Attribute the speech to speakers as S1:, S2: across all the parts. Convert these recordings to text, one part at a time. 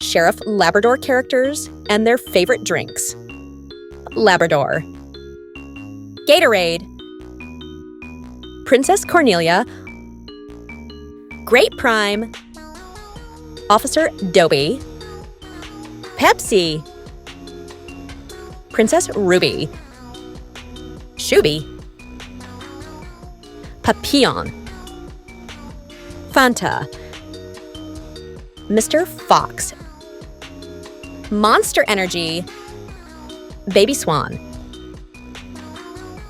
S1: Sheriff Labrador characters and their favorite drinks. Labrador. Gatorade. Princess Cornelia. Great Prime. Officer Dobie. Pepsi. Princess Ruby. Shooby. Papillon. Fanta. Mr. Fox. Monster Energy. Baby Swan.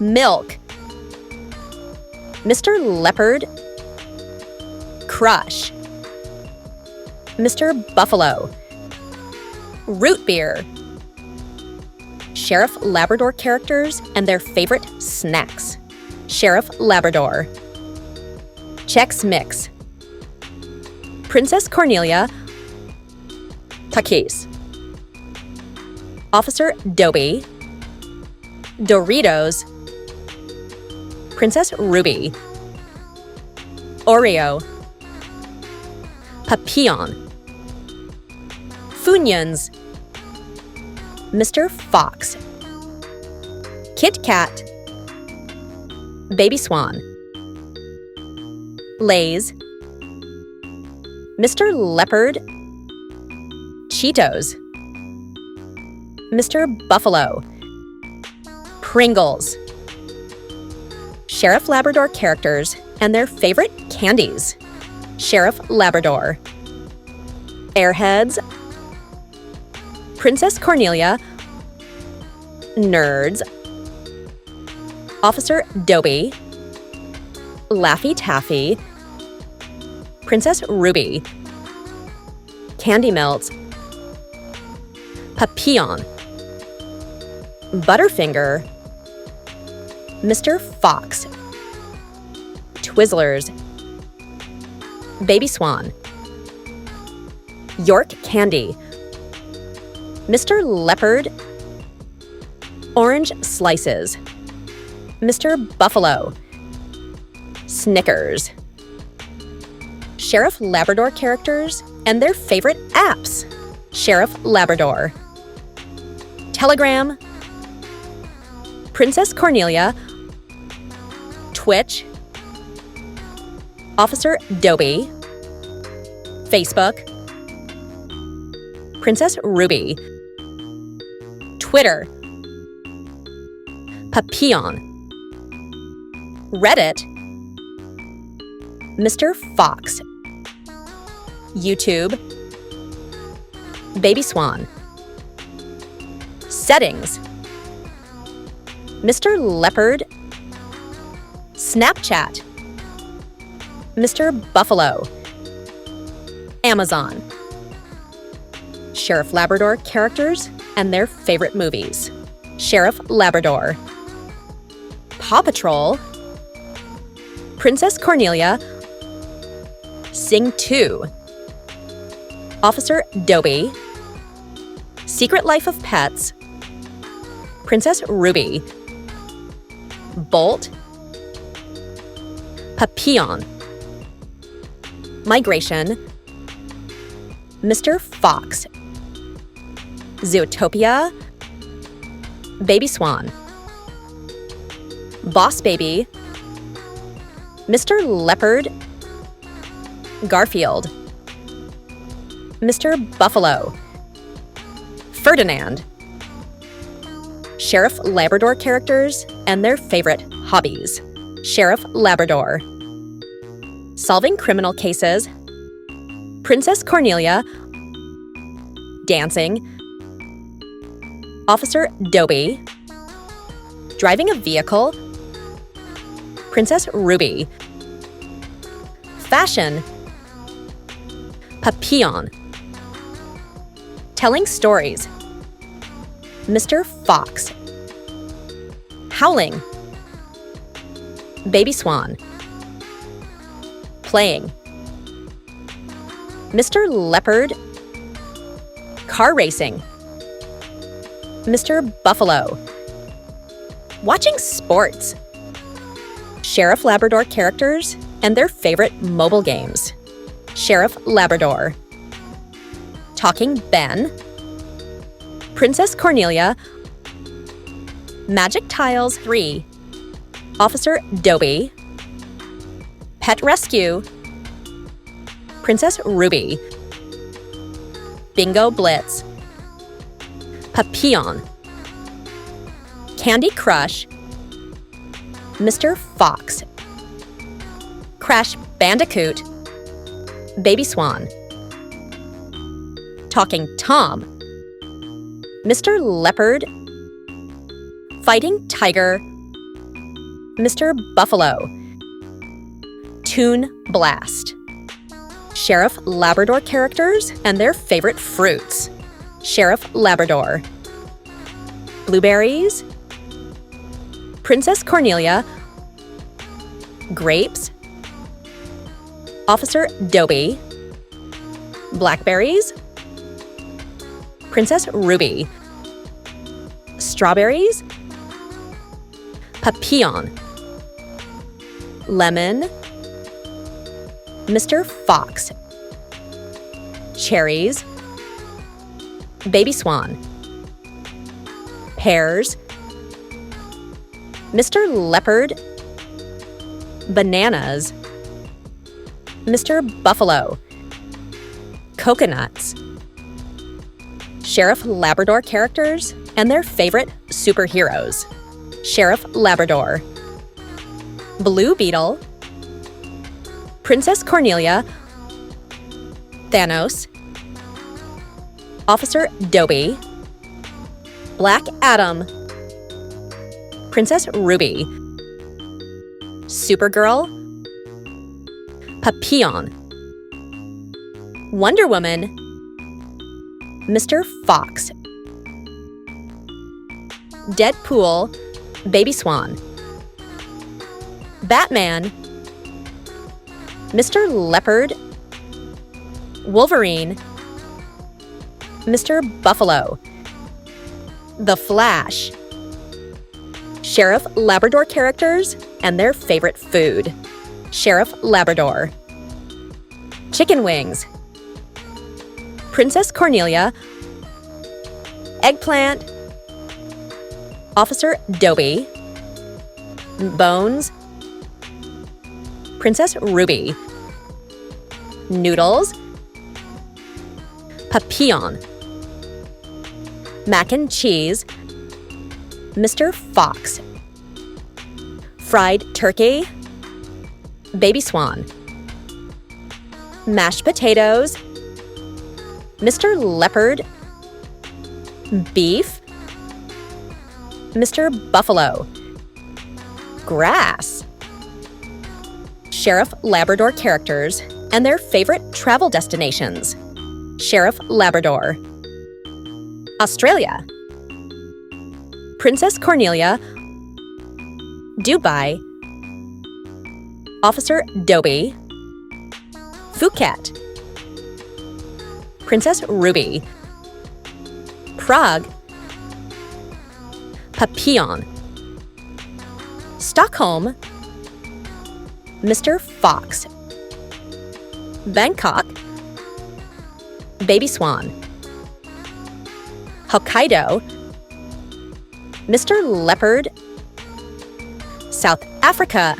S1: Milk. Mr. Leopard. Crush. Mr. Buffalo. Root Beer. Sheriff Labrador characters and their favorite snacks. Sheriff Labrador. Chex Mix. Princess Cornelia. Takis. Officer Dobie. Doritos. Princess Ruby. Oreo. Papillon. Funyuns. Mr. Fox. Kit Kat. Baby Swan. Lay's. Mr. Leopard. Cheetos. Mr. Buffalo. Pringles. Sheriff Labrador characters and their favorite candies. Sheriff Labrador. Airheads. Princess Cornelia. Nerds. Officer Dobie. Laffy Taffy. Princess Ruby. Candy Melts. Papillon. Butterfinger. Mr. Fox. Twizzlers. Baby Swan. York Candy. Mr. Leopard. Orange Slices. Mr. Buffalo. Snickers. Sheriff Labrador characters and their favorite apps. Sheriff Labrador. Telegram. Princess Cornelia. Twitch. Officer Dobie. Facebook. Princess Ruby. Twitter. Papillon. Reddit. Mr. Fox. YouTube. Baby Swan. Settings. Mr. Leopard. Snapchat. Mr. Buffalo. Amazon. Sheriff Labrador characters and their favorite movies. Sheriff Labrador. Paw Patrol. Princess Cornelia. Sing 2. Officer Dobie. Secret Life of Pets. Princess Ruby. Bolt. Papillon. Migration. Mr. Fox. Zootopia. Baby Swan. Boss Baby. Mr. Leopard. Garfield. Mr. Buffalo. Ferdinand. Sheriff Labrador characters and their favorite hobbies. Sheriff Labrador. Solving criminal cases. Princess Cornelia. Dancing. Officer Dobie. Driving a vehicle. Princess Ruby. Fashion. Papillon. Telling stories. Mr. Fox. Howling. Baby Swan. Playing. Mr. Leopard. Car racing. Mr. Buffalo. Watching sports. Sheriff Labrador characters and their favorite mobile games. Sheriff Labrador. Talking Ben, Princess Cornelia, Magic Tiles 3, Officer Dobie, Pet Rescue, Princess Ruby, Bingo Blitz, Papillon, Candy Crush, Mr. Fox, Crash Bandicoot, Baby Swan, Talking Tom, Mr. Leopard, Fighting Tiger, Mr. Buffalo, Toon Blast, Sheriff Labrador characters and their favorite fruits. Sheriff Labrador, blueberries, Princess Cornelia, grapes, Officer Dobie, blackberries, Princess Ruby, strawberries, Papillon, lemon, Mr. Fox, cherries, Baby Swan, pears, Mr. Leopard, bananas, Mr. Buffalo, coconuts, Sheriff Labrador characters and their favorite superheroes. Sheriff Labrador, Blue Beetle, Princess Cornelia, Thanos, Officer Dobie, Black Adam, Princess Ruby, Supergirl, Papillon, Wonder Woman, Mr. Fox, Deadpool, Baby Swan, Batman, Mr. Leopard, Wolverine, Mr. Buffalo, The Flash, Sheriff Labrador characters and their favorite food. Sheriff Labrador, chicken wings, Princess Cornelia, eggplant, Officer Dobie, bones, Princess Ruby, noodles, Papillon, mac and cheese, Mr. Fox, fried turkey, Baby Swan, mashed potatoes, Mr. Leopard, beef, Mr. Buffalo, grass, Sheriff Labrador characters and their favorite travel destinations. Sheriff Labrador, Australia, Princess Cornelia, Dubai, Officer Dobie, Phuket, Princess Ruby, Prague, Papillon, Stockholm, Mr. Fox, Bangkok, Baby Swan, Hokkaido, Mr. Leopard, South Africa,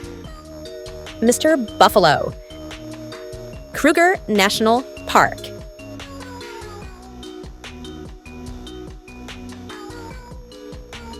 S1: Mr. Buffalo, Kruger National Park,